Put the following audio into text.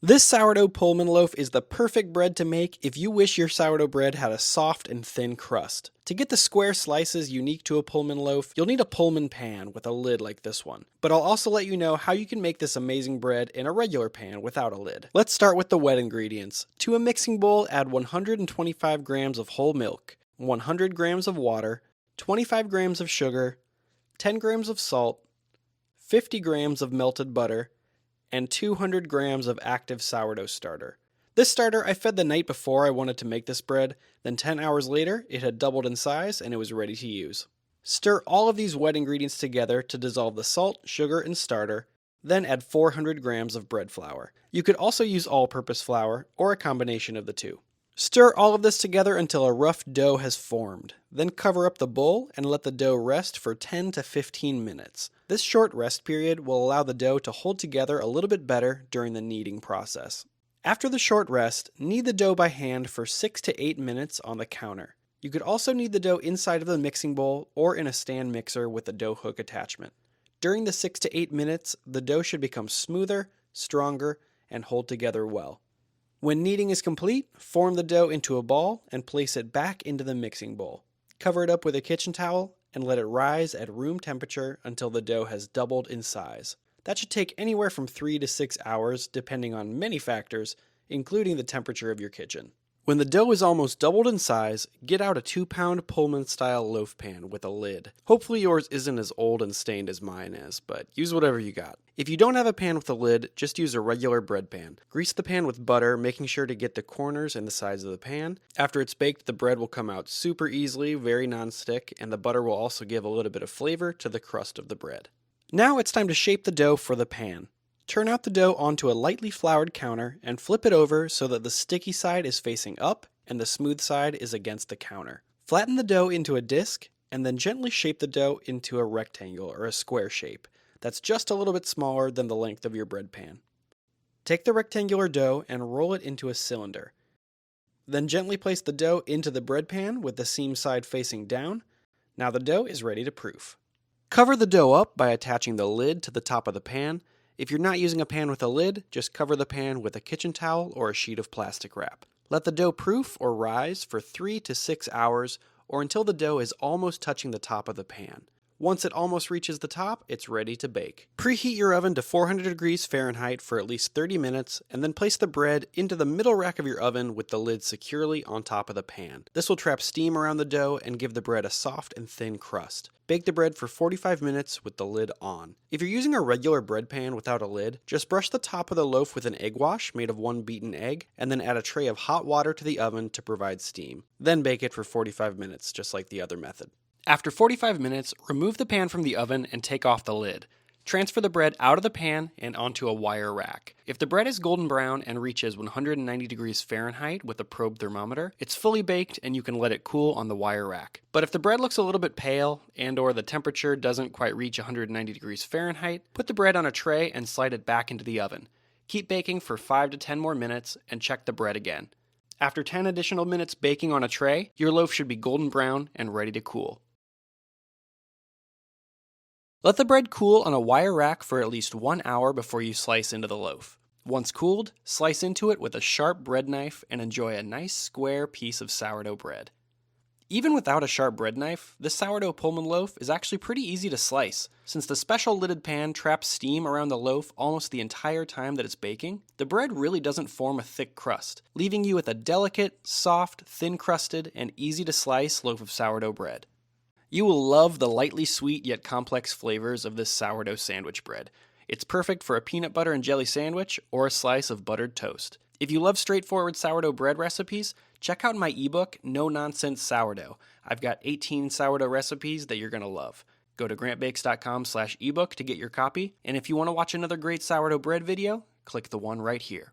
This sourdough Pullman loaf is the perfect bread to make if you wish your sourdough bread had a soft and thin crust. To get the square slices unique to a Pullman loaf, you'll need a Pullman pan with a lid like this one. But I'll also let you know how you can make this amazing bread in a regular pan without a lid. Let's start with the wet ingredients. To a mixing bowl, add 125 grams of whole milk, 100 grams of water, 25 grams of sugar, 10 grams of salt, 50 grams of melted butter, and 200 grams of active sourdough starter. This starter I fed the night before I wanted to make this bread, then 10 hours later it had doubled in size and it was ready to use. Stir all of these wet ingredients together to dissolve the salt, sugar, and starter, then add 400 grams of bread flour. You could also use all-purpose flour or a combination of the two. Stir all of this together until a rough dough has formed. Then cover up the bowl and let the dough rest for 10 to 15 minutes. This short rest period will allow the dough to hold together a little bit better during the kneading process. After the short rest, knead the dough by hand for 6 to 8 minutes on the counter. You could also knead the dough inside of the mixing bowl or in a stand mixer with a dough hook attachment. During the 6 to 8 minutes, the dough should become smoother, stronger, and hold together well. When kneading is complete, form the dough into a ball and place it back into the mixing bowl. Cover it up with a kitchen towel and let it rise at room temperature until the dough has doubled in size. That should take anywhere from 3 to 6 hours depending on many factors, including the temperature of your kitchen. When the dough is almost doubled in size, get out a 2-pound Pullman-style loaf pan with a lid. Hopefully yours isn't as old and stained as mine is, but use whatever you got. If you don't have a pan with a lid, just use a regular bread pan. Grease the pan with butter, making sure to get the corners and the sides of the pan. After it's baked, the bread will come out super easily, very non-stick, and the butter will also give a little bit of flavor to the crust of the bread. Now it's time to shape the dough for the pan. Turn out the dough onto a lightly floured counter and flip it over so that the sticky side is facing up and the smooth side is against the counter. Flatten the dough into a disc and then gently shape the dough into a rectangle or a square shape that's just a little bit smaller than the length of your bread pan. Take the rectangular dough and roll it into a cylinder. Then gently place the dough into the bread pan with the seam side facing down. Now the dough is ready to proof. Cover the dough up by attaching the lid to the top of the pan. If you're not using a pan with a lid, just cover the pan with a kitchen towel or a sheet of plastic wrap. Let the dough proof or rise for 3 to 6 hours or until the dough is almost touching the top of the pan. Once it almost reaches the top, it's ready to bake. Preheat your oven to 400 degrees Fahrenheit for at least 30 minutes and then place the bread into the middle rack of your oven with the lid securely on top of the pan. This will trap steam around the dough and give the bread a soft and thin crust. Bake the bread for 45 minutes with the lid on. If you're using a regular bread pan without a lid, just brush the top of the loaf with an egg wash made of 1 beaten egg and then add a tray of hot water to the oven to provide steam. Then bake it for 45 minutes just like the other method. After 45 minutes, remove the pan from the oven and take off the lid. Transfer the bread out of the pan and onto a wire rack. If the bread is golden brown and reaches 190 degrees Fahrenheit with a probe thermometer, it's fully baked and you can let it cool on the wire rack. But if the bread looks a little bit pale and/or the temperature doesn't quite reach 190 degrees Fahrenheit, put the bread on a tray and slide it back into the oven. Keep baking for 5 to 10 more minutes and check the bread again. After 10 additional minutes baking on a tray, your loaf should be golden brown and ready to cool. Let the bread cool on a wire rack for at least 1 hour before you slice into the loaf. Once cooled, slice into it with a sharp bread knife and enjoy a nice square piece of sourdough bread. Even without a sharp bread knife, this sourdough Pullman loaf is actually pretty easy to slice. Since the special lidded pan traps steam around the loaf almost the entire time that it's baking, the bread really doesn't form a thick crust, leaving you with a delicate, soft, thin-crusted, and easy-to-slice loaf of sourdough bread. You will love the lightly sweet yet complex flavors of this sourdough sandwich bread. It's perfect for a peanut butter and jelly sandwich or a slice of buttered toast. If you love straightforward sourdough bread recipes, check out my ebook, No Nonsense Sourdough. I've got 18 sourdough recipes that you're going to love. Go to grantbakes.com/ebook to get your copy, and if you want to watch another great sourdough bread video, click the one right here.